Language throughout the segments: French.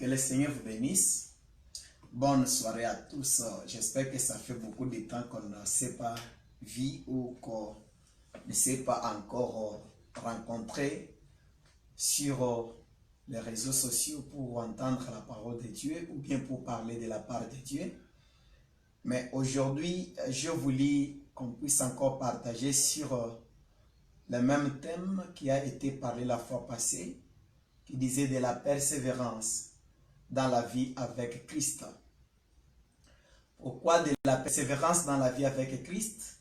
Que le Seigneur vous bénisse. Bonne soirée à tous. J'espère que ça fait beaucoup de temps qu'on ne s'est pas vu ou qu'on ne s'est pas encore rencontré sur les réseaux sociaux pour entendre la parole de Dieu ou bien pour parler de la part de Dieu. Mais aujourd'hui, je voulais qu'on puisse encore partager sur le même thème qui a été parlé la fois passée, qui disait de la persévérance dans la vie avec Christ. Pourquoi de la persévérance dans la vie avec Christ?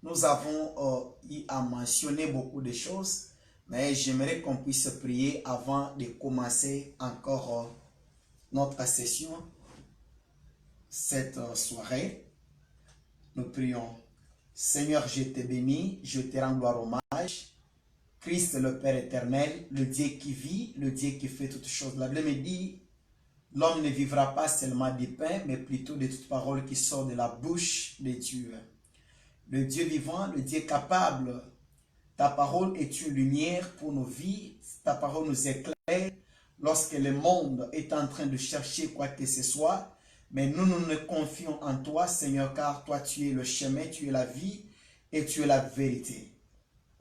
Nous avons eu à mentionner beaucoup de choses, mais j'aimerais qu'on puisse prier avant de commencer encore notre session cette soirée. Nous prions. Seigneur, je te bénis, je te rends gloire hommage. Christ, le Père éternel, le Dieu qui vit, le Dieu qui fait toutes choses. La Bible me dit, l'homme ne vivra pas seulement du pain, mais plutôt de toute parole qui sort de la bouche de Dieu. Le Dieu vivant, le Dieu capable, ta parole est une lumière pour nos vies, ta parole nous éclaire lorsque le monde est en train de chercher quoi que ce soit. Mais nous nous confions en toi, Seigneur, car toi tu es le chemin, tu es la vie et tu es la vérité.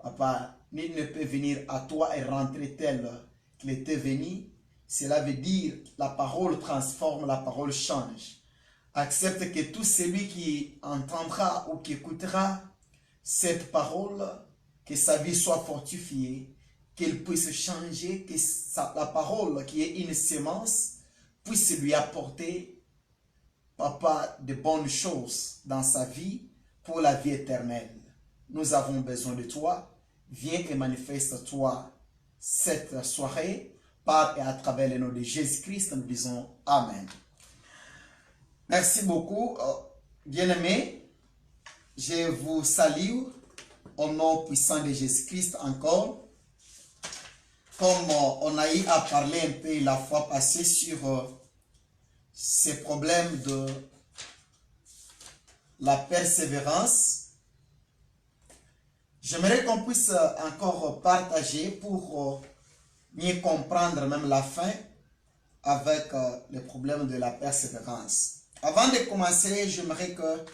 Papa, nul ne peut venir à toi et rentrer tel qu'il était venu. Cela veut dire la parole transforme, la parole change. Accepte que tout celui qui entendra ou qui écoutera cette parole, que sa vie soit fortifiée, qu'elle puisse changer, que la parole qui est une sémence puisse lui apporter, Papa, de bonnes choses dans sa vie pour la vie éternelle. Nous avons besoin de toi. Viens et manifeste-toi cette soirée par et à travers le nom de Jésus-Christ. Nous disons Amen. Merci beaucoup, bien-aimés. Je vous salue au nom puissant de Jésus-Christ encore. Comme on a eu à parler un peu la fois passée sur ces problèmes de la persévérance, j'aimerais qu'on puisse encore partager pour mieux comprendre même la fin avec le problème de la persévérance. Avant de commencer, j'aimerais que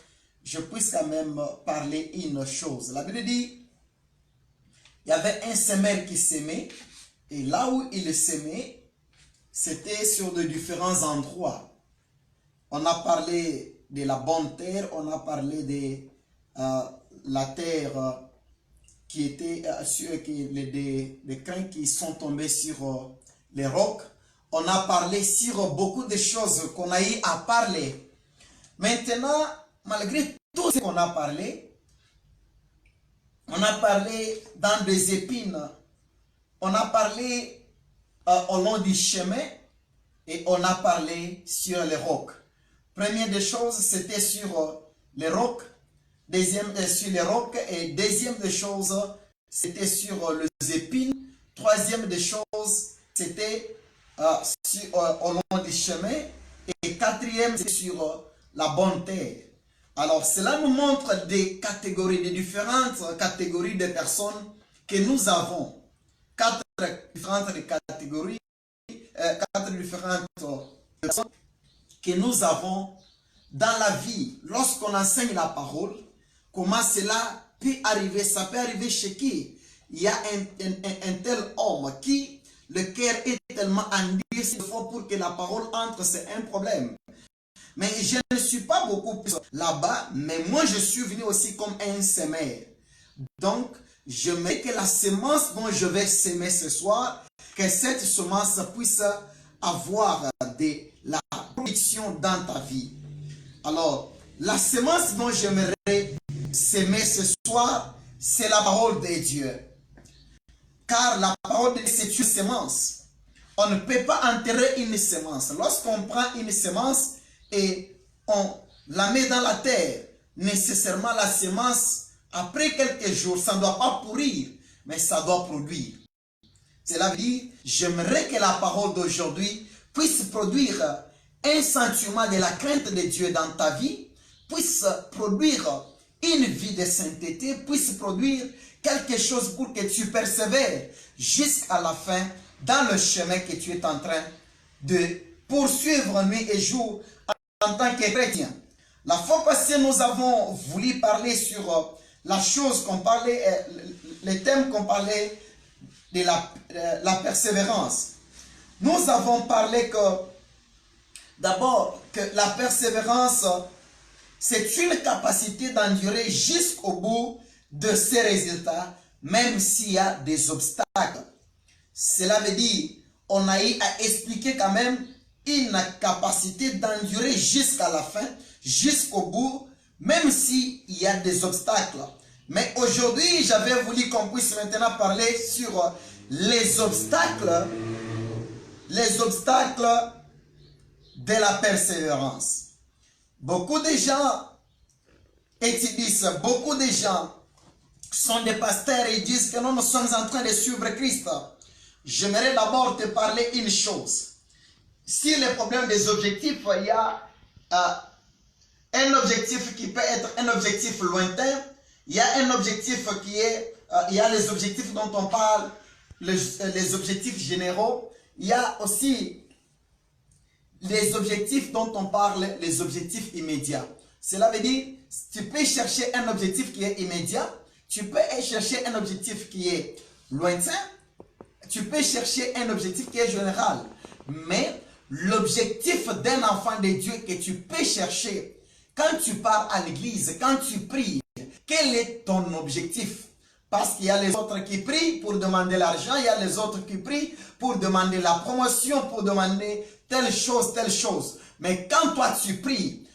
je puisse quand même parler une chose. La Bible dit, il y avait un semeur qui s'aimait, et là où il s'aimait, c'était sur de différents endroits. On a parlé de la bonne terre, on a parlé de la terre qui était sur des grains qui sont tombés sur les rocs. On a parlé sur beaucoup de choses qu'on a eu à parler. Maintenant, malgré tout ce qu'on a parlé, on a parlé dans des épines, on a parlé au long du chemin et on a parlé sur les rocs. Première des choses, c'était sur les rocs. Deuxième, sur les rocs. Et deuxième des choses, c'était sur les épines. Troisième des choses, c'était au long du chemin. Et quatrième, c'est sur la bonne terre. Alors, cela nous montre des catégories, des différentes catégories de personnes que nous avons. Quatre différentes catégories, quatre différentes personnes que nous avons dans la vie. Lorsqu'on enseigne la parole, comment cela peut arriver? Ça peut arriver chez qui? Il y a un tel homme qui, le cœur est tellement endurci pour que la parole entre, c'est un problème. Mais je ne suis pas beaucoup plus là-bas, mais moi je suis venu aussi comme un semeur. Donc, je mets que la semence dont je vais semer ce soir, que cette semence puisse avoir de la production dans ta vie. Alors, la semence dont j'aimerais s'aimer ce soir, c'est la parole de Dieu. Car la parole de Dieu, c'est une semence. On ne peut pas enterrer une semence. Lorsqu'on prend une semence et on la met dans la terre, nécessairement la semence, après quelques jours, ça ne doit pas pourrir, mais ça doit produire. Cela veut dire, j'aimerais que la parole d'aujourd'hui puisse produire un sentiment de la crainte de Dieu dans ta vie, puisse produire une vie de sainteté, puisse produire quelque chose pour que tu persévères jusqu'à la fin dans le chemin que tu es en train de poursuivre nuit et jour en tant que chrétien. La fois passée, nous avons voulu parler sur la chose qu'on parlait, les thèmes qu'on parlait de la persévérance. Nous avons parlé que, d'abord, que la persévérance, c'est une capacité d'endurer jusqu'au bout de ses résultats, même s'il y a des obstacles. Cela veut dire, on a eu à expliquer quand même une capacité d'endurer jusqu'à la fin, jusqu'au bout, même s'il y a des obstacles. Mais aujourd'hui, j'avais voulu qu'on puisse maintenant parler sur les obstacles de la persévérance. Beaucoup de gens étudient, beaucoup de gens sont des pasteurs et disent que nous sommes en train de suivre Christ. J'aimerais d'abord te parler une chose. Si le problème des objectifs, il y a un objectif qui peut être un objectif lointain, il y a un objectif qui est, il y a les objectifs dont on parle, les objectifs généraux, il y a aussi les objectifs dont on parle, les objectifs immédiats. Cela veut dire, tu peux chercher un objectif qui est immédiat, tu peux chercher un objectif qui est lointain, tu peux chercher un objectif qui est général. Mais l'objectif d'un enfant de Dieu que tu peux chercher, quand tu pars à l'église, quand tu pries, quel est ton objectif? Parce qu'il y a les autres qui prient pour demander l'argent, il y a les autres qui prient pour demander la promotion, pour demander telle chose, telle chose. Mais quand toi tu pries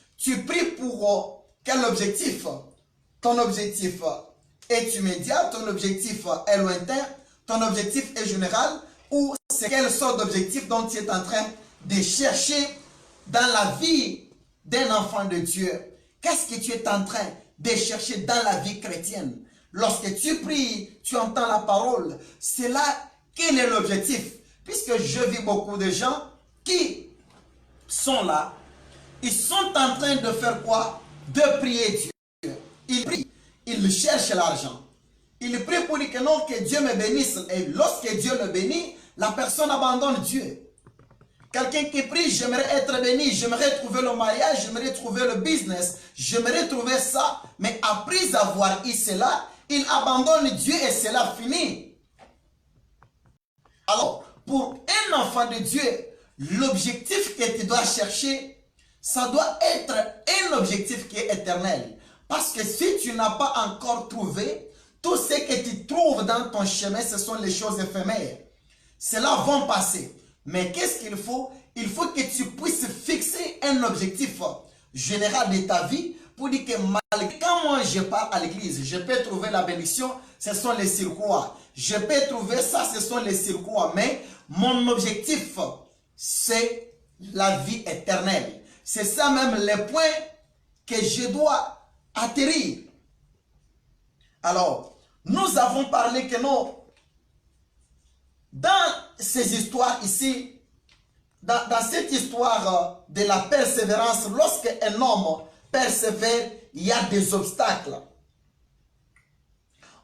pour quel objectif? Ton objectif est immédiat, ton objectif est lointain, ton objectif est général, ou c'est quelle sorte d'objectif dont tu es en train de chercher dans la vie d'un enfant de Dieu? Qu'est-ce que tu es en train de chercher dans la vie chrétienne? Lorsque tu pries, tu entends la parole. C'est là, quel est l'objectif? Puisque je vis beaucoup de gens qui sont là, ils sont en train de faire quoi? De prier Dieu. Ils prient, ils cherchent l'argent. Ils prient pour dire que non, que Dieu me bénisse. Et lorsque Dieu le bénit, la personne abandonne Dieu. Quelqu'un qui prie, j'aimerais être béni, j'aimerais trouver le mariage, j'aimerais trouver le business, j'aimerais trouver ça. Mais après avoir eu cela, il abandonne Dieu et cela finit. Alors, pour un enfant de Dieu, l'objectif que tu dois chercher, ça doit être un objectif qui est éternel. Parce que si tu n'as pas encore trouvé, tout ce que tu trouves dans ton chemin, ce sont les choses éphémères. Cela va passer. Mais qu'est-ce qu'il faut? Il faut que tu puisses fixer un objectif général de ta vie pour dire que malgré quand moi je pars à l'église, je peux trouver la bénédiction, ce sont les circuits. Je peux trouver ça, ce sont les circuits. Mais mon objectif, c'est la vie éternelle. C'est ça même le point que je dois atterrir. Alors, nous avons parlé que non, dans ces histoires ici, dans cette histoire de la persévérance, lorsqu'un homme persévère, il y a des obstacles.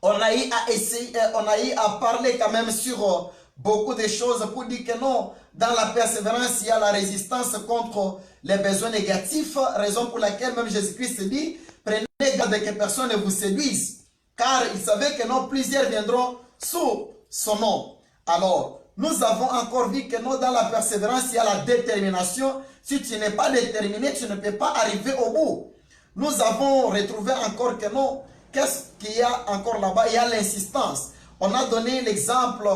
On a eu à essayer, on a eu à parler quand même sur beaucoup de choses pour dire que non, dans la persévérance, il y a la résistance contre les besoins négatifs, raison pour laquelle même Jésus-Christ dit, prenez garde que personne ne vous séduise, car il savait que non, plusieurs viendront sous son nom. Alors, nous avons encore vu que non, dans la persévérance, il y a la détermination. Si tu n'es pas déterminé, tu ne peux pas arriver au bout. Nous avons retrouvé encore que non, qu'est-ce qu'il y a encore là-bas? Il y a l'insistance. On a donné l'exemple,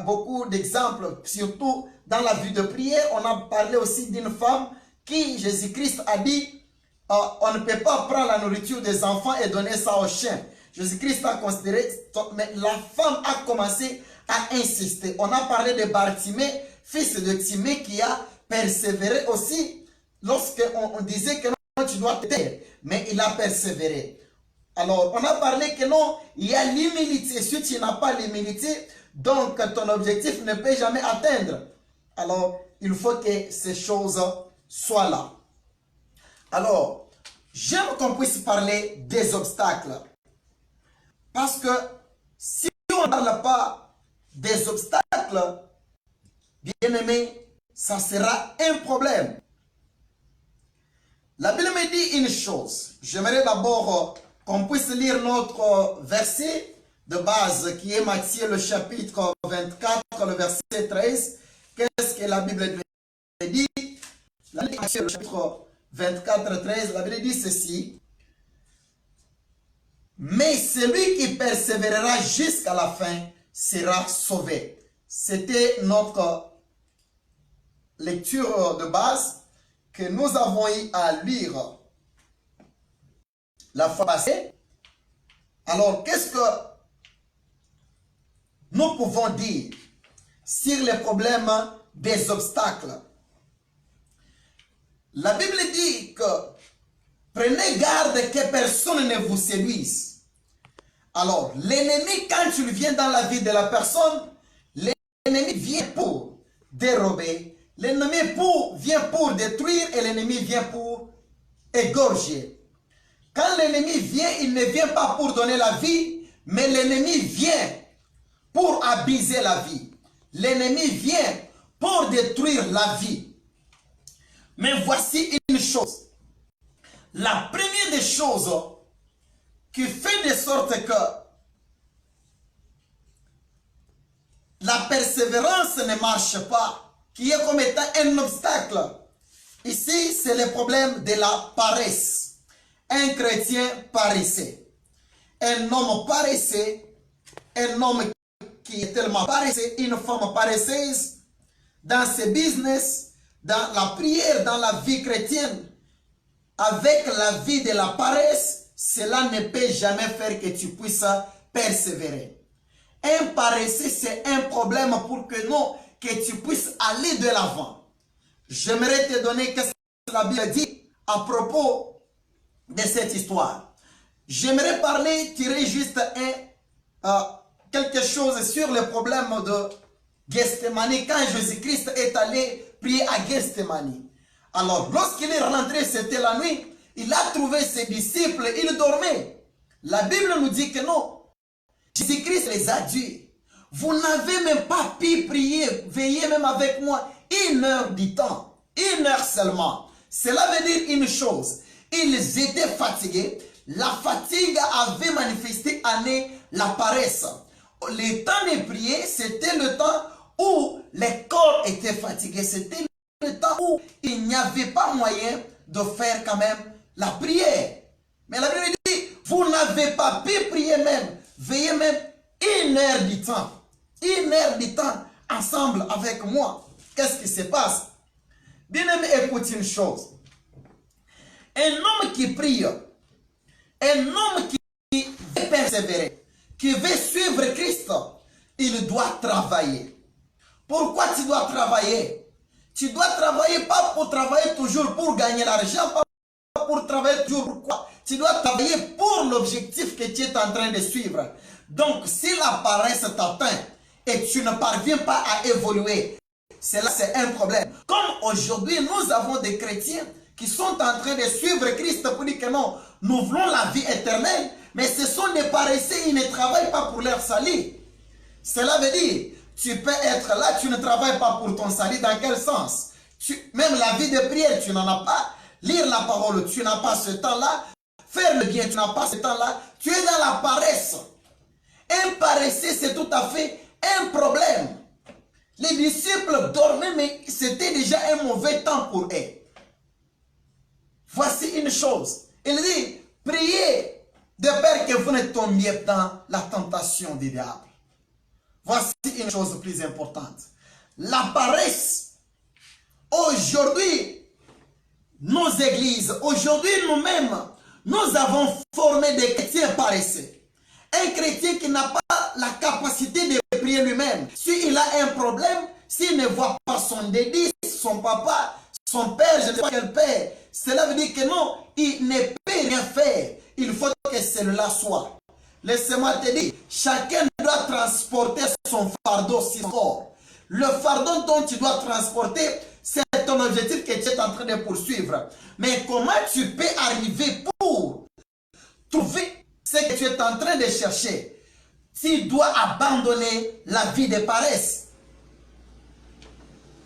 beaucoup d'exemples, surtout dans la vie de prière. On a parlé aussi d'une femme qui, Jésus-Christ a dit, on ne peut pas prendre la nourriture des enfants et donner ça aux chiens. Jésus-Christ a considéré, mais la femme a commencé à insister. On a parlé de Bartimée, fils de Timée, qui a persévéré aussi lorsqu'on disait que non, tu dois te taire. Mais il a persévéré. Alors, on a parlé que non, il y a l'humilité. Si tu n'as pas l'humilité, donc ton objectif ne peut jamais atteindre. Alors, il faut que ces choses soient là. Alors, j'aime qu'on puisse parler des obstacles. Parce que si on ne parle pas des obstacles, bien aimé, ça sera un problème. La Bible me dit une chose. J'aimerais d'abord qu'on puisse lire notre verset de base qui est Matthieu le chapitre 24, le verset 13. Qu'est-ce que la Bible dit? Matthieu le chapitre 24, 13, la Bible dit ceci. Mais celui qui persévérera jusqu'à la fin sera sauvé. C'était notre lecture de base que nous avons eu à lire la fois passée. Alors, qu'est-ce que nous pouvons dire sur les problèmes des obstacles? La Bible dit que prenez garde que personne ne vous séduise. Alors, l'ennemi, quand il vient dans la vie de la personne, l'ennemi vient pour dérober, l'ennemi vient pour détruire et l'ennemi vient pour égorger. Quand l'ennemi vient, il ne vient pas pour donner la vie, mais l'ennemi vient pour abuser la vie. L'ennemi vient pour détruire la vie. Mais voici une chose. La première des choses qui fait de sorte que la persévérance ne marche pas, qui est comme étant un obstacle. Ici, c'est le problème de la paresse. Un chrétien paresseux. Un homme paresseux, un homme qui est tellement paresseux, une femme paresseuse, dans ses business, dans la prière, dans la vie chrétienne, avec la vie de la paresse, cela ne peut jamais faire que tu puisses persévérer. Un paresseux, c'est un problème pour que tu puisses aller de l'avant. J'aimerais te donner ce que la Bible dit à propos de cette histoire. J'aimerais tirer juste quelque chose sur le problème de Gethsémani, quand Jésus-Christ est allé prier à Gethsémani. Alors, lorsqu'il est rentré, c'était la nuit, il a trouvé ses disciples, ils dormaient. La Bible nous dit que non. Jésus-Christ les a dit, vous n'avez même pas pu prier, veillez même avec moi 1 heure du temps, 1 heure seulement. Cela veut dire une chose, ils étaient fatigués, la fatigue avait manifesté en eux la paresse. Le temps de prier, c'était le temps où le corps était fatigué, c'était le temps où il n'y avait pas moyen de faire quand même la prière. Mais la Bible dit, vous n'avez pas pu prier même, veillez même 1 heure du temps. 1 heure du temps ensemble avec moi. Qu'est-ce qui se passe? Bien aimé, écoute une chose. Un homme qui prie, un homme qui veut persévérer, qui veut suivre Christ, il doit travailler. Pourquoi tu dois travailler? Tu dois travailler pas pour travailler toujours pour gagner l'argent, pas pour travailler toujours pour quoi? Tu dois travailler pour l'objectif que tu es en train de suivre. Donc, si la paresse t'atteint et tu ne parviens pas à évoluer, cela c'est un problème. Comme aujourd'hui, nous avons des chrétiens qui sont en train de suivre Christ pour dire que non, nous voulons la vie éternelle, mais ce sont des paresseux, ils ne travaillent pas pour leur salut. Cela veut dire, tu peux être là, tu ne travailles pas pour ton salut. Dans quel sens? Même la vie de prière, tu n'en as pas. Lire la parole, tu n'as pas ce temps-là. Faire le bien, tu n'as pas ce temps-là. Tu es dans la paresse. Un paresseux, c'est tout à fait un problème. Les disciples dormaient, mais c'était déjà un mauvais temps pour eux. Voici une chose. Il dit, priez de peur que vous ne tombiez dans la tentation du diable. Voici une chose plus importante. La paresse. Aujourd'hui, nos églises, aujourd'hui nous-mêmes, nous avons formé des chrétiens paresseux. Un chrétien qui n'a pas la capacité de prier lui-même. S'il a un problème, s'il ne voit pas son dédit, son papa, son père, je ne sais pas quel père, cela veut dire que non, il ne peut rien faire. Il faut que celui-là soit. Laissez-moi te dire, chacun doit transporter son fardeau sur son corps. Le fardeau dont tu dois transporter, c'est ton objectif que tu es en train de poursuivre. Mais comment tu peux arriver pour trouver ce que tu es en train de chercher? Tu dois abandonner la vie de paresse.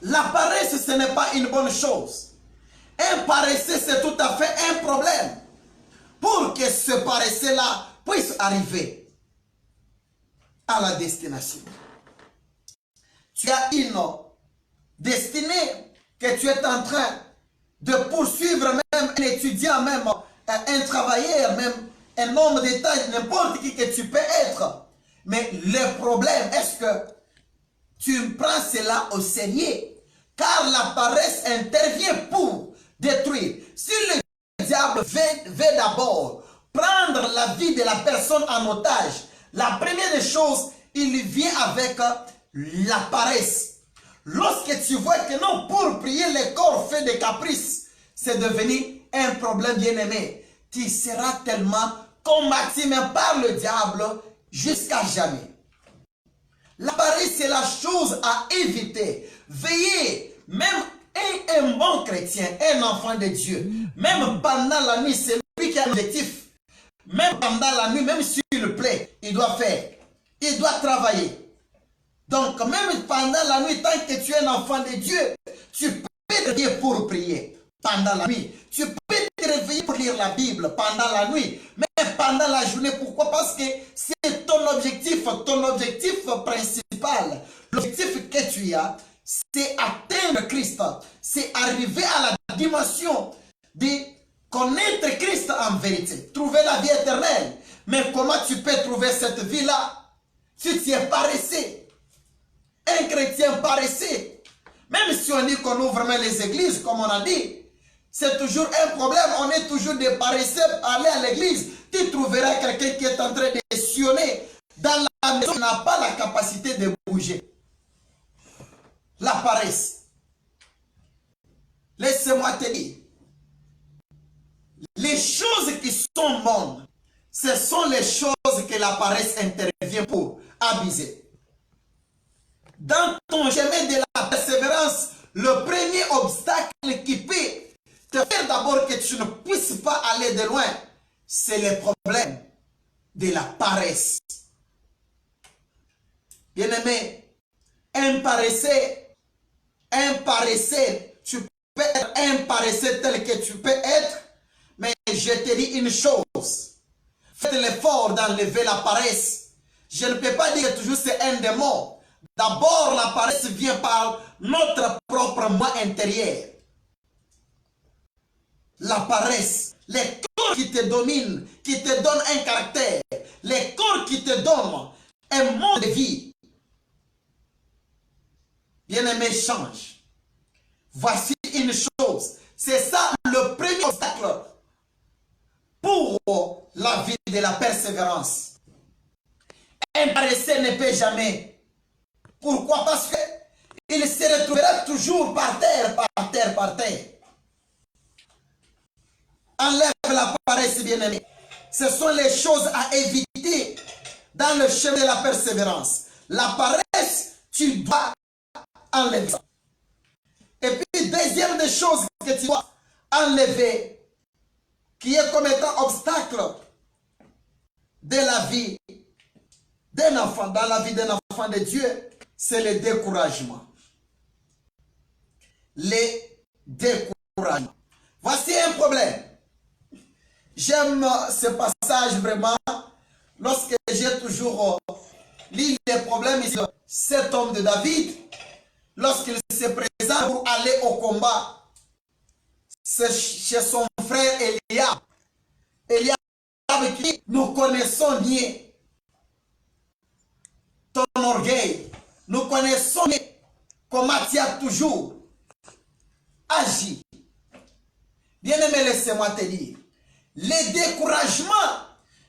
La paresse, ce n'est pas une bonne chose. Un paresseux, c'est tout à fait un problème. Pour que ce paresseux-là puisse arriver à la destination. Tu as une destinée que tu es en train de poursuivre, même un étudiant, même un travailleur, même un homme d'État, n'importe qui que tu peux être. Mais le problème, est-ce que tu prends cela au sérieux? Car la paresse intervient pour détruire. Si le diable veut d'abord prendre la vie de la personne en otage, la première des choses, il vient avec la paresse. Lorsque tu vois que non, pour prier, le corps fait des caprices, c'est devenu un problème bien-aimé. Tu seras tellement combattu par le diable jusqu'à jamais. La paresse, c'est la chose à éviter. Veillez, même un bon chrétien, un enfant de Dieu, même pendant la nuit, c'est lui qui a l'objectif. Même pendant la nuit, même s'il plaît, il doit faire. Il doit travailler. Donc, même pendant la nuit, tant que tu es un enfant de Dieu, tu peux te réveiller pour prier pendant la nuit. Tu peux te réveiller pour lire la Bible pendant la nuit. Mais pendant la journée, pourquoi? Parce que c'est ton objectif principal. L'objectif que tu as, c'est atteindre Christ. C'est arriver à la dimension de connaître Christ en vérité. Trouver la vie éternelle. Mais comment tu peux trouver cette vie-là si tu es paresseux? Un chrétien paresseux, même si on dit qu'on ouvre même les églises, comme on a dit, c'est toujours un problème. On est toujours des paresseux à aller à l'église. Tu trouveras quelqu'un qui est en train de sillonner dans la maison, qui n'a pas la capacité de bouger. La paresse. Laisse-moi te dire, les choses qui sont bonnes, ce sont les choses que la paresse intervient pour abuser. Dans ton chemin de la persévérance, le premier obstacle qui peut te faire d'abord que tu ne puisses pas aller de loin, c'est le problème de la paresse. Bien-aimé, un paresseux, tu peux être un paresseux tel que tu peux être, mais je te dis une chose, faites l'effort d'enlever la paresse. Je ne peux pas dire que toujours c'est un démon. D'abord, la paresse vient par notre propre moi intérieur. La paresse, les corps qui te dominent, qui te donnent un caractère, les corps qui te donnent un mode de vie. Bien-aimé, change. Voici une chose, c'est ça le premier obstacle pour la vie de la persévérance. Un paresseux ne peut jamais. Pourquoi? Parce qu'il se retrouvera toujours par terre. Enlève la paresse, bien-aimé. Ce sont les choses à éviter dans le chemin de la persévérance. La paresse, tu dois enlever ça. Et puis, deuxième des choses que tu dois enlever, qui est comme étant obstacle de la vie d'un enfant, dans la vie d'un enfant de Dieu, c'est le découragement. Le découragement. Voici un problème. J'aime ce passage vraiment. Lorsque j'ai toujours lu les problèmes ici, cet homme de David, lorsqu'il se présente pour aller au combat, c'est chez son frère Eliab. Eliab qui nous connaissons bien ton orgueil. Nous connaissons bien comment tu as toujours agi. Bien-aimé, laissez-moi te dire, le découragement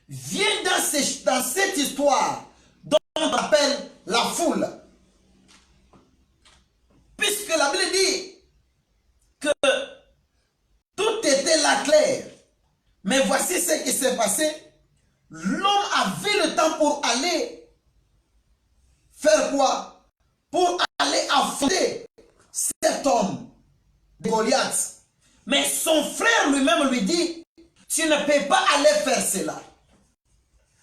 vient dans cette histoire dont on appelle la foule. Puisque la Bible dit que tout était là clair. Mais voici ce qui s'est passé. L'homme avait le temps pour aller faire quoi? Pour aller affronter cet homme de Goliath. Mais son frère lui-même lui dit, tu ne peux pas aller faire cela.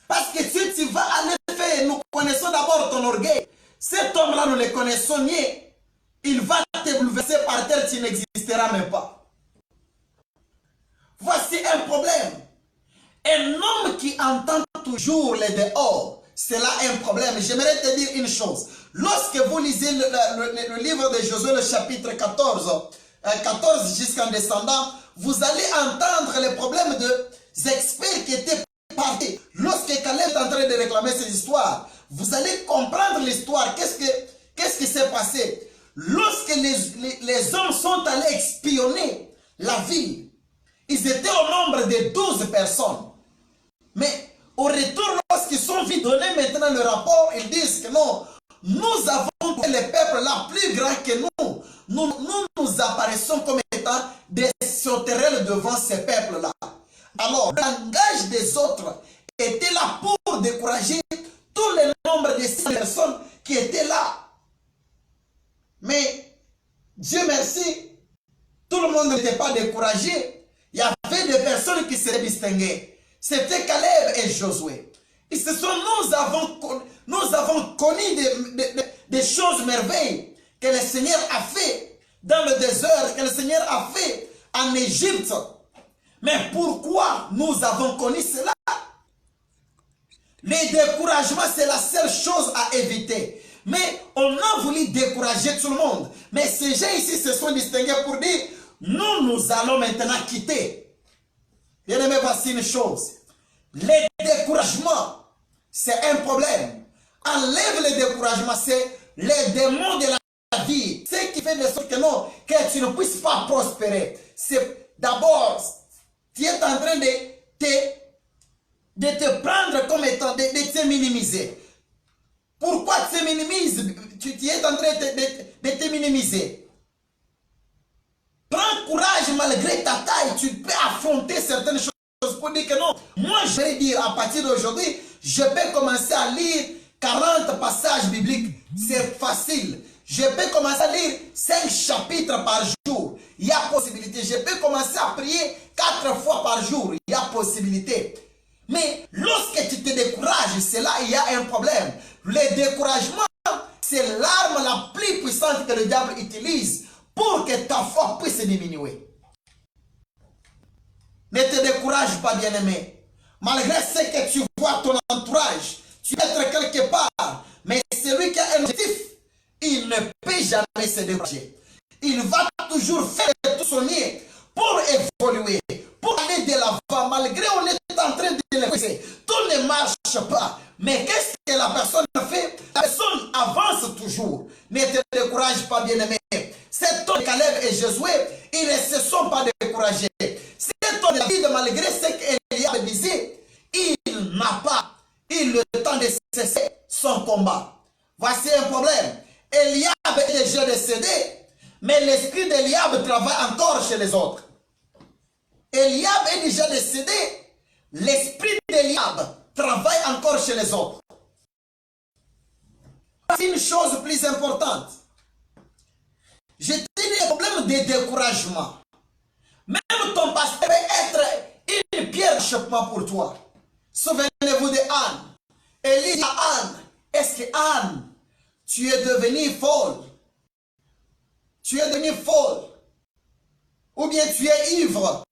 Parce que si tu vas aller faire, nous connaissons d'abord ton orgueil. Cet homme-là, nous le connaissons mieux. Il va te te bouleverser par terre, tu n'existeras même pas. Voici un problème. Un homme qui entend toujours les dehors, c'est là un problème. J'aimerais te dire une chose. Lorsque vous lisez le livre de Josué, le chapitre 14 jusqu'en descendant, vous allez entendre les problèmes des experts qui étaient partis. Lorsque Caleb est en train de réclamer ces histoires, vous allez comprendre l'histoire. Qu'est-ce qui s'est passé? Lorsque les hommes sont allés espionner la ville, ils étaient au nombre de 12 personnes. Mais au retour, lorsqu'ils sont vite donnés maintenant le rapport, ils disent que non, nous avons trouvé le peuple là plus grand que nous. Nous apparaissons comme étant des sauterelles devant ces peuples-là. Alors, le langage des autres était là pour décourager tout le nombre de ces personnes qui étaient là. Mais, Dieu merci, tout le monde n'était pas découragé. Il y avait des personnes qui se distinguaient. C'était Caleb et Josué. Et ce sont nous avons connu des choses merveilleuses que le Seigneur a fait dans le désert, que le Seigneur a fait en Égypte. Mais pourquoi nous avons connu cela? Les découragements, c'est la seule chose à éviter. Mais on a voulu décourager tout le monde. Mais ces gens ici se sont distingués pour dire, nous allons maintenant quitter. Bien aimé, voici une chose. Les découragements, c'est un problème. Enlève les découragements, c'est les démons de la vie. Ce qui fait de sorte que non, que tu ne puisses pas prospérer. C'est d'abord, tu es en train de te prendre comme étant, de te minimiser. Pourquoi tu te minimises? Tu es en train de te minimiser. Prends courage malgré ta taille. Tu peux affronter certaines choses pour dire que non. Moi, je vais dire, à partir d'aujourd'hui, je peux commencer à lire 40 passages bibliques. C'est facile. Je peux commencer à lire 5 chapitres par jour. Il y a possibilité. Je peux commencer à prier 4 fois par jour. Il y a possibilité. Mais lorsque tu te décourages, c'est là il y a un problème. Le découragement, c'est l'arme la plus puissante que le diable utilise pour que ta foi puisse diminuer. Ne te décourage pas, bien-aimé. Malgré ce que tu vois ton entourage, tu peux être quelque part, mais celui qui a un objectif, il ne peut jamais se décourager. Il va toujours faire tout son mieux pour évoluer, pour aller de l'avant, malgré on est en train de le pousser. Tout ne marche pas. Mais qu'est-ce que la personne fait? La personne avance toujours. Ne te décourage pas, bien-aimé. Cet homme, Caleb et Josué, ils ne se sont pas découragés. Cet homme, David, malgré ce qu'Eliab disait, il n'a pas eu le temps de cesser son combat. Voici un problème. Eliab est déjà décédé, mais l'esprit d'Eliab travaille encore chez les autres. Eliab est déjà décédé, l'esprit d'Eliab travaille encore chez les autres. C'est une chose plus importante. Je te dis un problème de découragement. Même ton pasteur peut être une pierre d'achoppement pour toi. Souvenez-vous de Anne. Elle dit à Anne, est-ce que Anne, tu es devenue folle? Tu es devenue folle? Ou bien tu es ivre?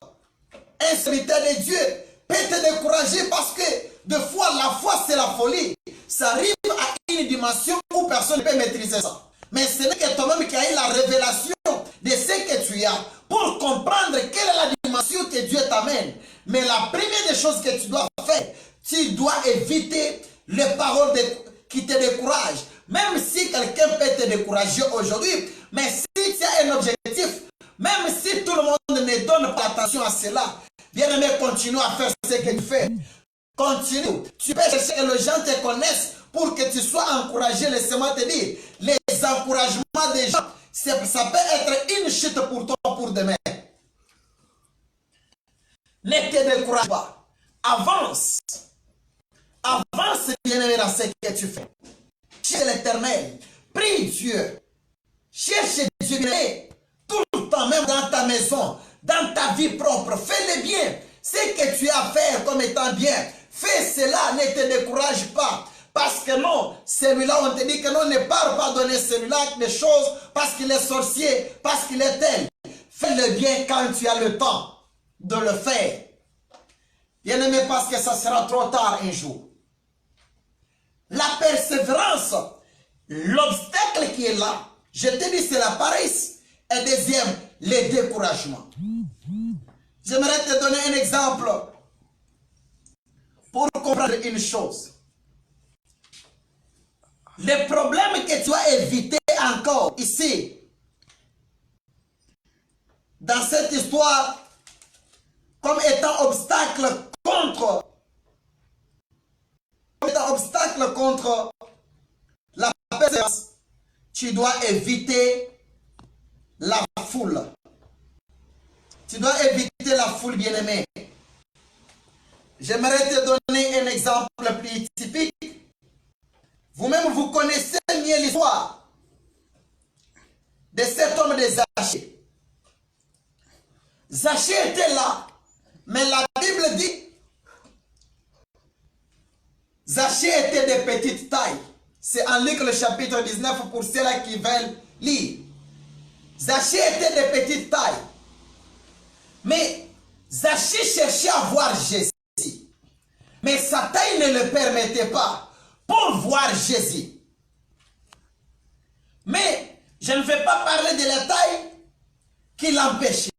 Un serviteur de Dieu peut te décourager parce que des fois, la foi c'est la folie. Ça arrive à une dimension où personne ne peut maîtriser ça. Mais ce n'est que toi-même qui as eu la révélation de ce que tu as pour comprendre quelle est la dimension que Dieu t'amène. Mais la première des choses que tu dois faire, tu dois éviter les paroles qui te découragent. Même si quelqu'un peut te décourager aujourd'hui, mais si tu as un objectif, même si tout le monde ne donne pas attention à cela, bien aimé, continue à faire ce que tu fais. Continue. Tu peux chercher que les gens te connaissent pour que tu sois encouragé. Laisse-moi te dire, les encouragements des gens, ça peut être une chute pour toi pour demain. Ne te décourage pas. Avance. Avance, bien-aimé, dans ce que tu fais. Cherche l'Éternel. Prie Dieu. Cherche Dieu, bien-aimé. Tout le temps, même dans ta maison, dans ta vie propre. Fais-le bien. Ce que tu as à faire comme étant bien, fais cela, ne te décourage pas. Parce que non, celui-là, on te dit que non, ne part pas donner celui-là des choses parce qu'il est sorcier, parce qu'il est tel. Fais le bien quand tu as le temps de le faire. Bien aimé, parce que ça sera trop tard un jour. La persévérance, l'obstacle qui est là, je te dis, c'est la paresse. Et deuxième, le découragement. J'aimerais te donner un exemple pour comprendre une chose. Les problèmes que tu as éviter encore ici, dans cette histoire, comme étant obstacle contre la persévérance, tu dois éviter la foule. Tu dois éviter la foule, bien-aimé. J'aimerais te donner un exemple plus typique. Vous-même, vous connaissez mieux l'histoire de cet homme de Zachée. Zachée était là, mais la Bible dit Zachée était de petite taille. C'est en Luc le chapitre 19 pour ceux-là qui veulent lire. Zachée était de petite taille. Mais Zachée cherchait à voir Jésus. Mais sa taille ne le permettait pas pour voir Jésus. Mais je ne vais pas parler de la taille qui l'empêchait.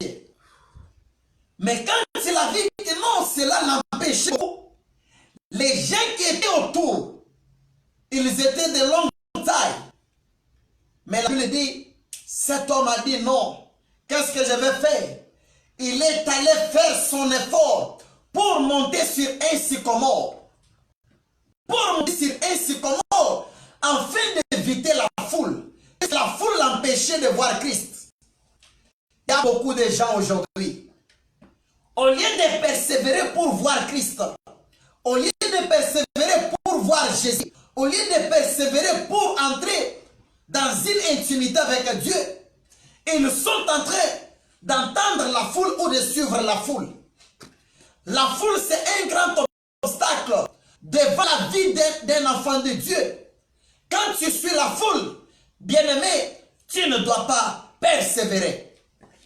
Mais quand il a vu que non, cela l'empêchait, les gens qui étaient autour, ils étaient de longue taille. Mais la Bible dit, cet homme a dit non. Qu'est-ce que je vais faire? Il est allé faire son effort pour monter sur un sycomore. Pour monter sur un sycomore, afin d'éviter la foule. La foule l'empêchait de voir Christ. Il y a beaucoup de gens aujourd'hui. Au lieu de persévérer pour voir Christ, au lieu de persévérer pour voir Jésus, au lieu de persévérer pour entrer dans une intimité avec Dieu, ils sont en train d'entendre la foule ou de suivre la foule. La foule, c'est un grand obstacle devant la vie d'un enfant de Dieu. Quand tu suis la foule, bien-aimé, tu ne dois pas persévérer.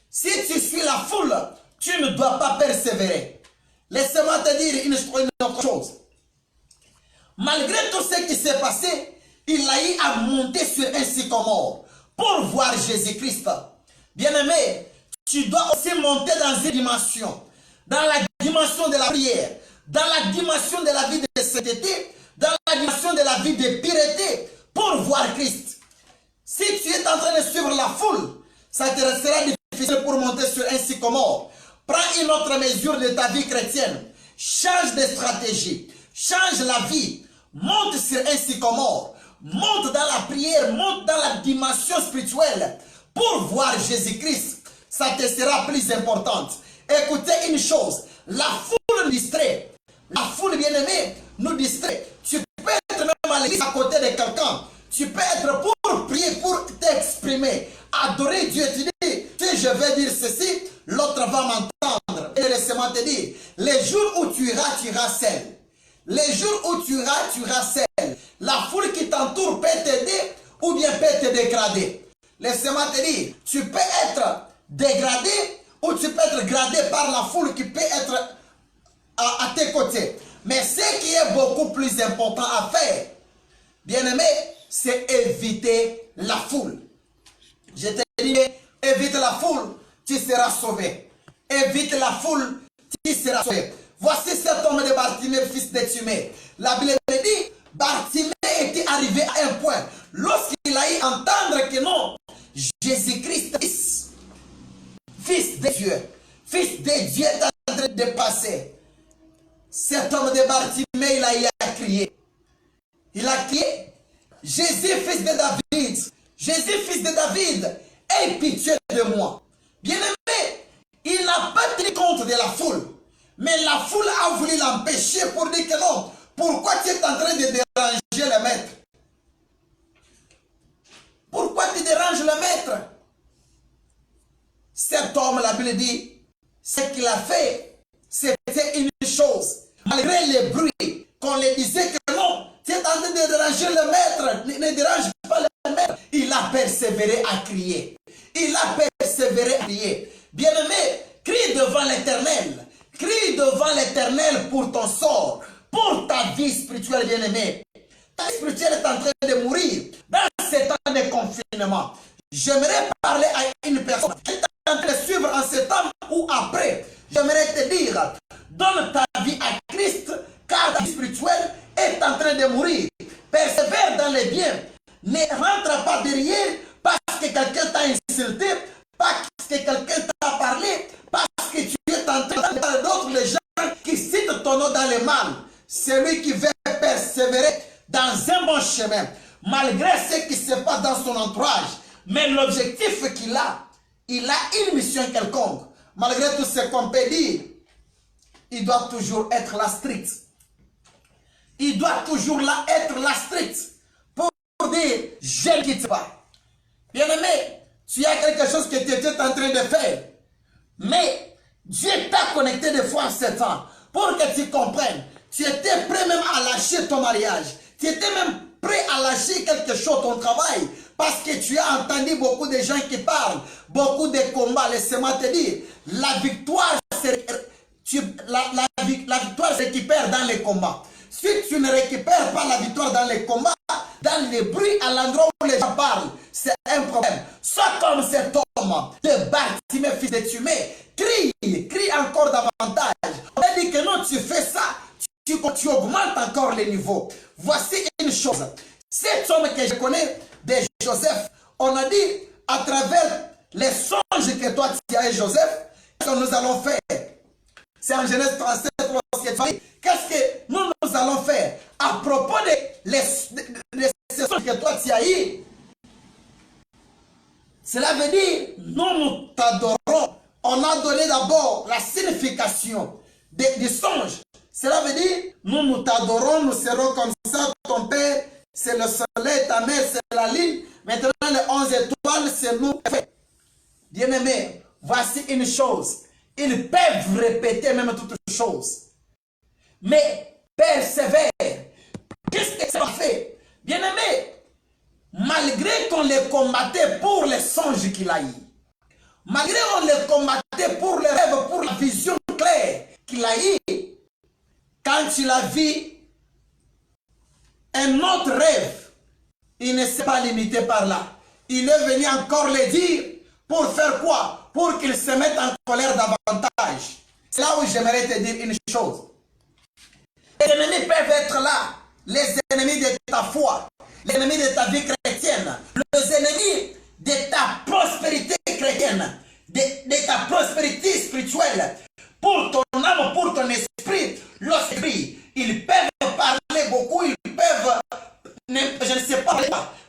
Si tu suis la foule, tu ne dois pas persévérer. Laisse-moi te dire une autre chose. Malgré tout ce qui s'est passé, il a eu à monter sur un sycomore pour voir Jésus-Christ. Bien-aimé, tu dois aussi monter dans une dimension. Dans la dimension de la prière, dans la dimension de la vie de sainteté, dans la dimension de la vie de pureté, pour voir Christ. Si tu es en train de suivre la foule, ça te restera difficile pour monter sur un sycomore. Prends une autre mesure de ta vie chrétienne. Change de stratégie. Change la vie. Monte sur un sycomore. Monte dans la prière. Monte dans la dimension spirituelle. Pour voir Jésus-Christ. Ça te sera plus importante. Écoutez une chose. La foule nous distrait. La foule bien-aimée nous distrait. Tu peux être même à l'église à côté de quelqu'un. Tu peux être pour prier, pour t'exprimer. Adorer Dieu. Tu dis, si je vais dire ceci, l'autre va m'entendre. Et laisse-moi te dire, les jours où tu iras seul. Les jours où tu iras seul. La foule qui t'entoure peut t'aider ou bien peut te dégrader. Laisse-moi te dire, tu peux être dégradé ou tu peux être gradé par la foule qui peut être à tes côtés. Mais ce qui est beaucoup plus important à faire, bien-aimé, c'est éviter la foule. Je te dis, évite la foule, tu seras sauvé. Évite la foule, tu seras sauvé. Voici cet homme de Bartimée, fils de Timée. La Bible dit, Bartimée était arrivé à un point. Lorsqu'il a eu entendre que non, Jésus-Christ, fils de Dieu est en train de passer. Cet homme de Bartimée, il a eu à crier. Il a crié, Jésus, fils de David, Jésus, fils de David, aie pitié de moi. Bien-aimé, il n'a pas tenu compte de la foule. Mais la foule a voulu l'empêcher pour dire que non. Pourquoi tu es en train de déranger le maître? Pourquoi tu déranges le maître? Cet homme, la Bible dit, ce qu'il a fait, c'était une chose. Malgré les bruits, qu'on lui disait que non, tu es en train de déranger le maître. Ne dérange pas le maître. Il a persévéré à crier. Il a persévéré à crier. Bien-aimé, crie devant l'Éternel. Crie devant l'Éternel pour ton sort, pour ta vie spirituelle, bien-aimé. Ta vie spirituelle est en train de mourir dans ces temps de confinement. J'aimerais parler à une personne qui est en train de suivre en ce temps ou après. J'aimerais te dire, donne ta vie à Christ, car ta vie spirituelle est en train de mourir. Persévère dans les biens. Ne rentre pas derrière parce que quelqu'un t'a insulté, parce que quelqu'un t'a parlé, parce que tu es en train de d'autres les gens qui citent ton nom dans le mal. C'est lui qui veut persévérer dans un bon chemin, malgré ce qui se passe dans son entourage. Mais l'objectif qu'il a, il a une mission quelconque. Malgré tout ce qu'on peut dire, il doit toujours être la strict. Il doit toujours là être la strict pour dire, je ne quitte pas. Bien-aimé, tu as quelque chose que tu étais en train de faire. Mais Dieu t'a connecté des fois en ce temps pour que tu comprennes. Tu étais prêt même à lâcher ton mariage. Tu étais même prêt à lâcher quelque chose, ton travail. Parce que tu as entendu beaucoup de gens qui parlent. Beaucoup de combats. Laissez-moi te dire. La victoire se récupère dans les combats. Si tu ne récupères pas la victoire dans les combats, dans les bruits à l'endroit où les gens parlent, c'est un problème. Sois comme cet homme de Bartimée, fils de Timée. Crie encore davantage. On a dit que non, tu fais ça, tu augmentes encore les niveaux. Voici une chose. Cet homme que je connais de Joseph, on a dit à travers les songes que toi tu as, Joseph, qu'est-ce que nous allons faire? C'est en Genèse 37, qu'est-ce que nous allons faire à propos de ces songes que toi tu as eu? Cela veut dire, nous t'adorons. On a donné d'abord la signification du songe. Cela veut dire, nous t'adorons, nous serons comme ça, ton Père, c'est le soleil, ta mère, c'est la lune. Maintenant, les 11 étoiles, c'est nous. Bien-aimés, voici une chose. Ils peuvent répéter même toutes choses. Mais persévère. Qu'est-ce que ça fait? Bien-aimés, malgré qu'on les combattait pour les songes qu'il a eu, malgré qu'on les combattait pour les rêves, pour la vision claire qu'il a eu, quand il a vu un autre rêve, il ne s'est pas limité par là. Il est venu encore le dire pour faire quoi? Pour qu'il se mette en colère davantage. C'est là où j'aimerais te dire une chose. Les ennemis peuvent être là. Les ennemis de ta foi, les ennemis de ta vie chrétienne, les ennemis de ta prospérité chrétienne, de ta prospérité spirituelle, pour ton âme, pour ton esprit, l'esprit. Ils peuvent parler beaucoup, ils peuvent, je ne sais pas,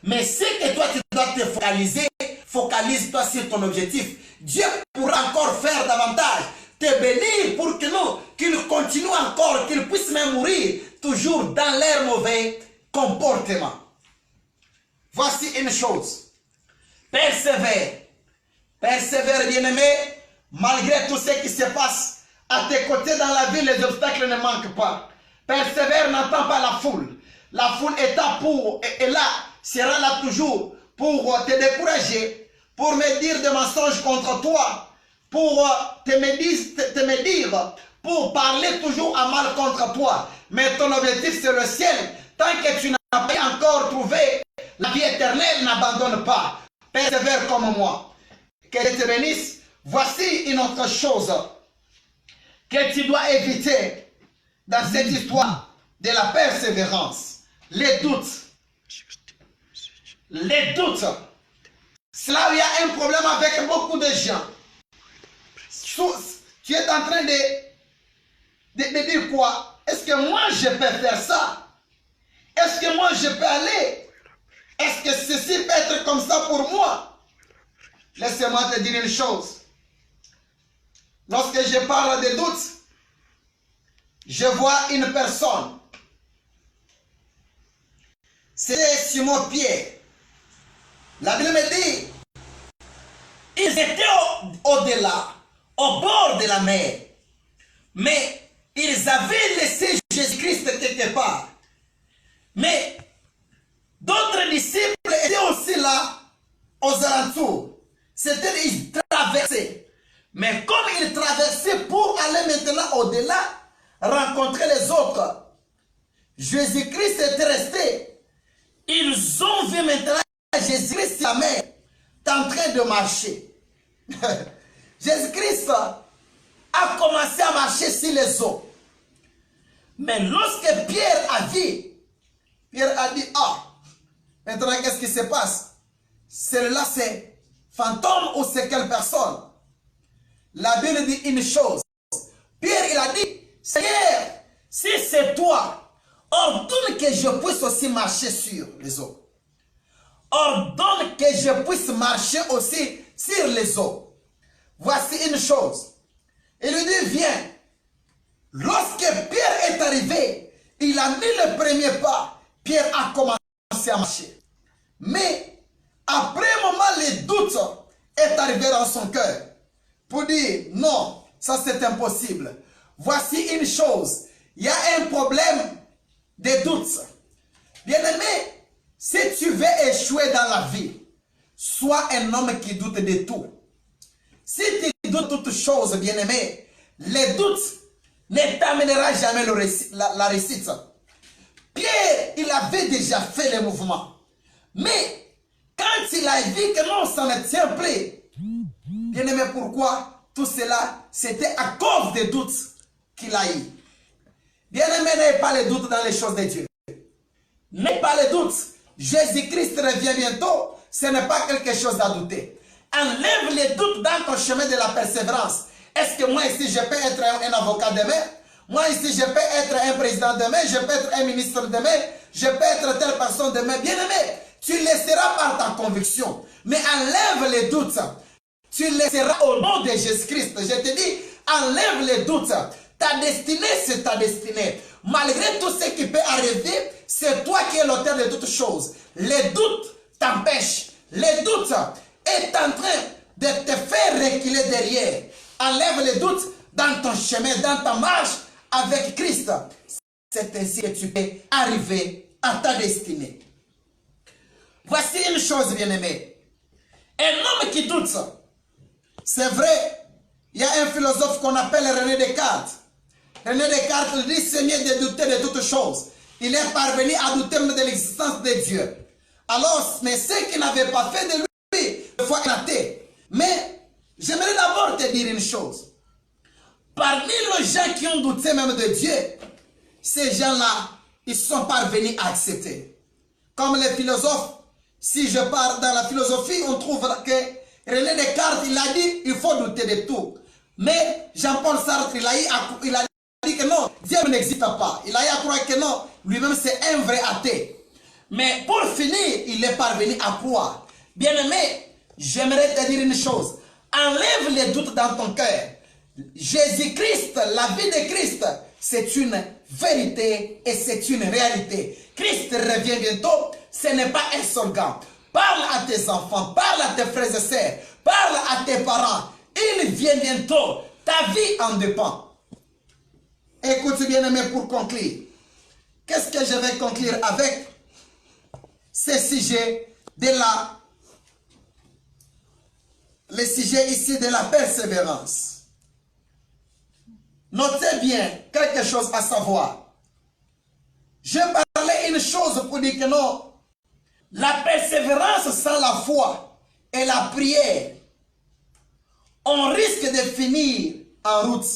mais ce que toi tu dois te focaliser, focalise-toi sur ton objectif. Dieu pourra encore faire davantage, te bénir pour que nous, qu'ils continuent encore, qu'ils puissent même mourir, toujours dans leur mauvais comportement. Voici une chose. Persévère. Persévère, bien-aimé, malgré tout ce qui se passe à tes côtés dans la vie, les obstacles ne manquent pas. Persévère, n'entends pas la foule. La foule est là et là, sera là toujours pour te décourager, pour me dire des mensonges contre toi, pour te médire, pour parler toujours à mal contre toi. Mais ton objectif, c'est le ciel. Tant que tu n'as pas encore trouvé la vie éternelle, n'abandonne pas. Persévère comme moi. Que Dieu te bénisse. Voici une autre chose que tu dois éviter dans cette histoire de la persévérance. Les doutes. Les doutes. C'est là où il y a un problème avec beaucoup de gens. Tu es en train de dire quoi? Est-ce que moi je peux faire ça? Est-ce que moi je peux aller? Est-ce que ceci peut être comme ça pour moi? Laissez-moi te dire une chose. Lorsque je parle de doutes, je vois une personne. C'est Simon-Pierre. La Bible me dit, ils étaient au-delà, au bord de la mer. Mais ils avaient laissé Jésus-Christ quelque part. Mais d'autres disciples étaient aussi là, aux alentours. C'était, ils traversaient. Mais comme ils traversaient pour aller maintenant au-delà, rencontrer les autres, Jésus-Christ était resté. Ils ont vu maintenant Jésus-Christ, sa mère, en train de marcher. Jésus-Christ a commencé à marcher sur les eaux. Mais lorsque Pierre a vu, Pierre a dit, ah, maintenant qu'est-ce qui se passe? Celle-là c'est fantôme ou c'est quelle personne? La Bible dit une chose. Pierre il a dit, Seigneur, si c'est toi, ordonne que je puisse aussi marcher sur les eaux. Ordonne que je puisse marcher aussi sur les eaux. Voici une chose. Il lui dit, viens. Lorsque Pierre est arrivé, il a mis le premier pas. Pierre a commencé à marcher. Mais après un moment, le doute est arrivé dans son cœur. Pour dire, non, ça c'est impossible. Voici une chose. Il y a un problème de doute. Bien-aimé, si tu veux échouer dans la vie, sois un homme qui doute de tout. Si tu doutes de toutes choses, bien-aimé, les doutes ne t'amènera jamais la réussite. Pierre, il avait déjà fait le mouvement. Mais quand il a vu que non, ça ne tient plus. Bien-aimé, pourquoi tout cela? C'était à cause des doutes qu'il a eu. Bien-aimé, n'ayez pas les doutes dans les choses de Dieu. N'ayez pas les doutes. Jésus-Christ revient bientôt. Ce n'est pas quelque chose à douter. Enlève les doutes dans ton chemin de la persévérance. Est-ce que moi ici, je peux être un avocat demain? Moi ici, je peux être un président demain. Je peux être un ministre demain. Je peux être telle personne demain. Bien-aimé, tu le seras par ta conviction. Mais enlève les doutes. Tu le seras au nom de Jésus-Christ. Je te dis, enlève les doutes. Ta destinée, c'est ta destinée. Malgré tout ce qui peut arriver, c'est toi qui es l'auteur de toutes choses. Les doutes t'empêchent. Les doutes est en train de te faire reculer derrière. Enlève les doutes dans ton chemin, dans ta marche avec Christ. C'est ainsi que tu peux arriver à ta destinée. Voici une chose, bien-aimé. Un homme qui doute, c'est vrai, il y a un philosophe qu'on appelle René Descartes. René Descartes dit c'est mieux de douter de toutes choses. Il est parvenu à douter de l'existence de Dieu. Alors, mais ceux qui n'avaient pas fait de lui, il faut athée. Mais j'aimerais d'abord te dire une chose. Parmi les gens qui ont douté même de Dieu, ces gens-là, ils sont parvenus à accepter. Comme les philosophes, si je pars dans la philosophie, on trouve que René Descartes, il a dit, il faut douter de tout. Mais Jean-Paul Sartre, il a dit que non, Dieu n'existe pas. Il a eu à croire que non, lui-même c'est un vrai athée. Mais pour finir, il est parvenu à croire. Bien-aimé, j'aimerais te dire une chose. Enlève les doutes dans ton cœur. Jésus-Christ, la vie de Christ, c'est une vérité et c'est une réalité. Christ revient bientôt, ce n'est pas un slogan. Parle à tes enfants, parle à tes frères et sœurs, parle à tes parents. Il vient bientôt, ta vie en dépend. Écoute bien-aimé pour conclure. Qu'est-ce que je vais conclure avec ce sujet de le sujet ici de la persévérance. Notez bien quelque chose à savoir. Je parlais une chose pour dire que non, la persévérance sans la foi et la prière, on risque de finir en route.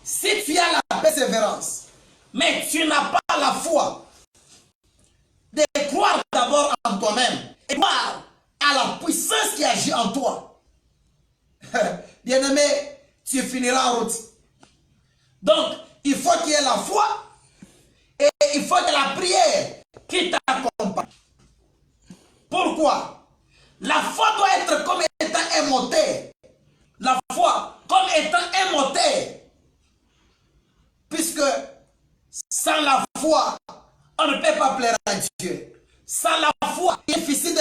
Si tu as la persévérance, mais tu n'as pas la foi, de croire d'abord en toi-même et croire à la puissance qui agit en toi. Bien-aimé, tu finiras en route. Donc, il faut qu'il y ait la foi et il faut que la prière qui t'accompagne. Pourquoi? La foi doit être comme étant un moteur. La foi comme étant un moteur. Puisque sans la foi, on ne peut pas plaire à Dieu. Sans la foi, il est difficile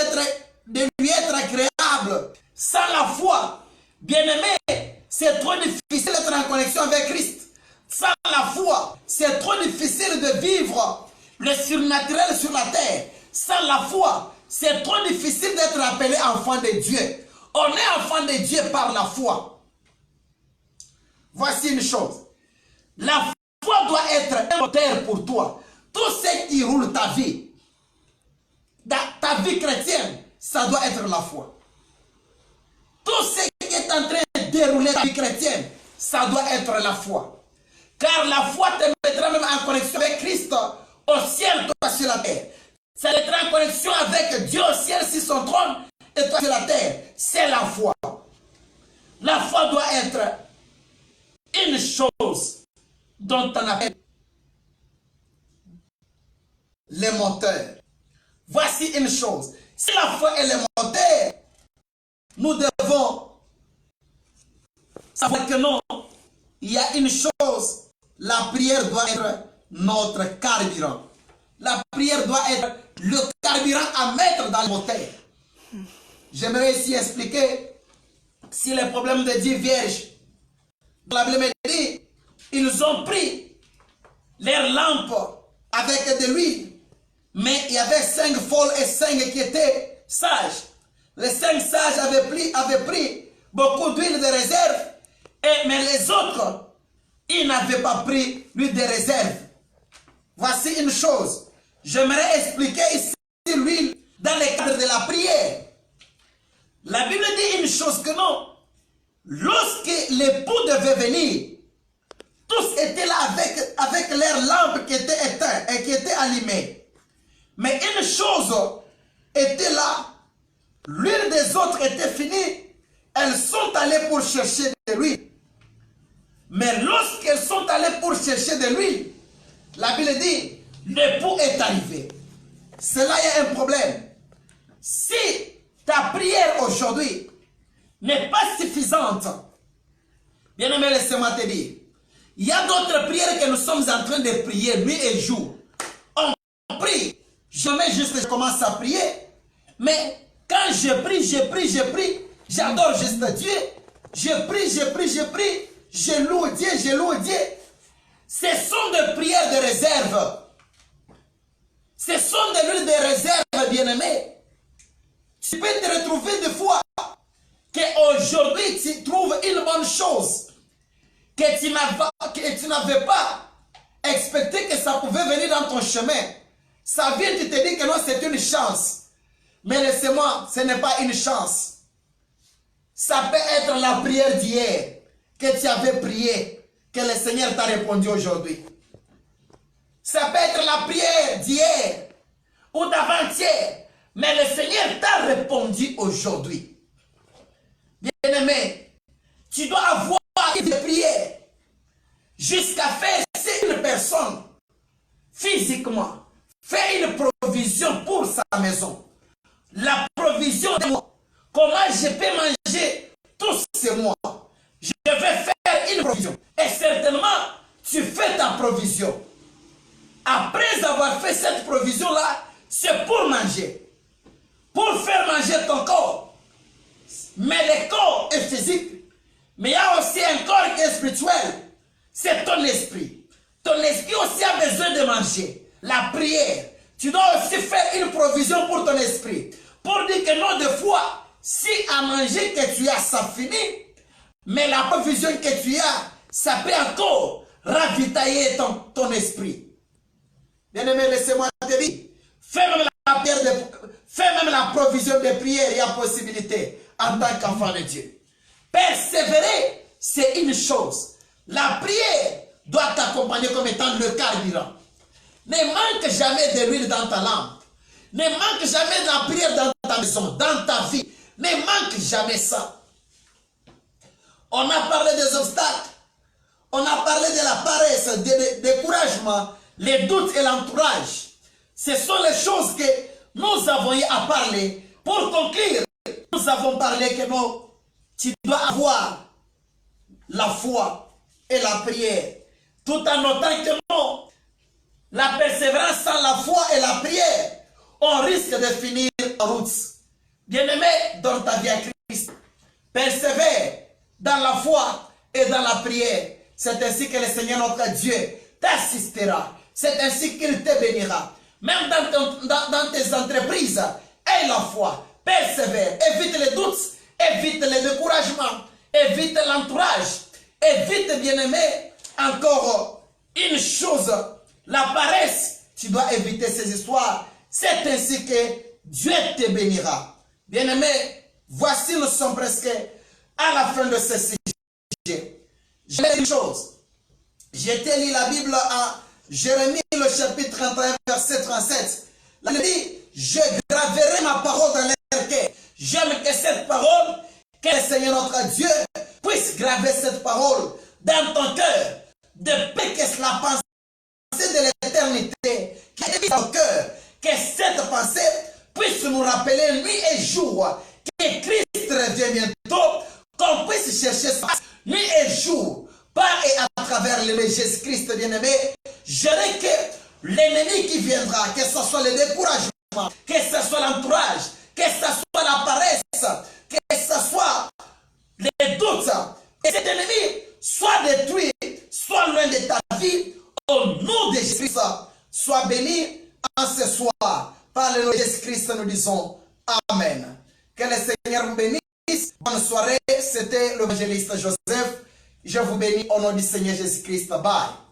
de lui être agréable. Sans la foi, bien-aimé, c'est trop difficile d'être en connexion avec Christ. Sans la foi, c'est trop difficile de vivre la foi. C'est trop difficile d'être appelé enfant de Dieu. On est enfant de Dieu par la foi. Voici une chose. La foi doit être un moteur pour toi. Tout ce qui roule ta vie, ta vie chrétienne, ça doit être la foi. Tout ce qui est en train de dérouler ta vie chrétienne, ça doit être la foi. Car la foi te mettra même en connexion avec Christ au ciel, toi sur la terre. Ça te mettra en connexion avec Dieu au ciel sur son trône et toi sur la terre. C'est la foi. La foi doit être une chose dont on appelle les moteurs. Voici une chose. Si la foi est le moteur, nous devons savoir que non, il y a une chose. La prière doit être notre carburant. La prière doit être le carburant à mettre dans le moteur. J'aimerais ici expliquer si les problèmes de 10 vierges. La Bible me dit, ils ont pris leurs lampes avec de l'huile, mais il y avait 5 folles et 5 qui étaient sages. Les 5 sages avaient pris beaucoup d'huile de réserve, mais les autres, ils n'avaient pas pris l'huile de réserve. Voici une chose. J'aimerais expliquer ici l'huile dans le cadre de la prière. La Bible dit une chose que non. Lorsque l'époux devait venir, tous étaient là avec leurs lampes qui étaient éteintes et qui étaient allumées. Mais une chose était là. L'huile des autres était finie. Elles sont allées pour chercher de l'huile. Mais lorsqu'elles sont allées pour chercher de l'huile, la Bible dit, l'époux est arrivé. C'est là il y a un problème. Si ta prière aujourd'hui n'est pas suffisante, bien aimé, laissez-moi te dire, il y a d'autres prières que nous sommes en train de prier nuit et jour. On prie, je commence à prier, mais quand je prie, j'adore juste Dieu, je prie, je loue Dieu. Ce sont des prières de réserve. Ce sont des l'huile de réserve, bien-aimé. Tu peux te retrouver des fois qu'aujourd'hui tu trouves une bonne chose que tu n'avais pas expecté que ça pouvait venir dans ton chemin. Ça vient, tu te dis que non, c'est une chance. Mais laissez-moi, ce n'est pas une chance. Ça peut être la prière d'hier que tu avais prié, que le Seigneur t'a répondu aujourd'hui. Ça peut être la prière d'hier ou d'avant-hier, mais le Seigneur t'a répondu aujourd'hui. Bien-aimé, tu dois avoir une prière jusqu'à faire une personne physiquement, faire une provision pour sa maison. La provision de moi. Comment je peux manger tous ces mois? Je vais faire une provision. Et certainement, tu fais ta provision. Après avoir fait cette provision-là, c'est pour manger. Pour faire manger ton corps. Mais le corps est physique. Mais il y a aussi un corps qui est spirituel. C'est ton esprit. Ton esprit aussi a besoin de manger. La prière. Tu dois aussi faire une provision pour ton esprit. Pour dire que non, des fois, si à manger que tu as, ça finit. Mais la provision que tu as, ça peut encore ravitailler ton esprit. Bien-aimé, laissez-moi te dire. Fais même la provision de prière, il y a possibilité en tant qu'enfant de Dieu. Persévérer, c'est une chose. La prière doit t'accompagner comme étant le carburant. Ne manque jamais de l'huile dans ta lampe. Ne manque jamais de la prière dans ta maison, dans ta vie. Ne manque jamais ça. On a parlé des obstacles. On a parlé de la paresse, du découragement, les doutes et l'entourage. Ce sont les choses que nous avons eu à parler. Pour conclure, nous avons parlé que non, tu dois avoir la foi et la prière. Tout en notant que non, la persévérance sans la foi et la prière, on risque de finir en route. Bien-aimé, dans ta vie à Christ, persévère dans la foi et dans la prière. C'est ainsi que le Seigneur notre Dieu t'assistera. C'est ainsi qu'il te bénira. Même dans tes entreprises, aie la foi, persévère, évite les doutes, évite les découragements, évite l'entourage, évite, bien-aimé, encore une chose, la paresse. Tu dois éviter ces histoires. C'est ainsi que Dieu te bénira. Bien-aimé, voici, nous sommes presque à la fin de ce sujet. Je vais dire une chose. J'ai lu la Bible à Jérémie, le chapitre 31, verset 37. Là, il dit, je graverai ma parole dans leur cœur. J'aime que cette parole, que le Seigneur notre Dieu puisse graver cette parole dans ton cœur. De paix que la pensée de l'éternité qui est dans le cœur, que cette pensée puisse nous rappeler nuit et jour que Christ revient bientôt, qu'on puisse chercher ça nuit et jour, par et à travers le Jésus-Christ bien-aimé. Je dirais que l'ennemi qui viendra, que ce soit le découragement, que ce soit l'entourage, que ce soit la paresse, que ce soit les doutes, que cet ennemi soit détruit, soit loin de ta vie, au nom de Jésus-Christ, sois béni en ce soir. Par le nom de Jésus-Christ, nous disons Amen. Que le Seigneur vous bénisse. Bonne soirée. C'était l'évangéliste Joseph. Je vous bénis au nom du Seigneur Jésus-Christ. Bye.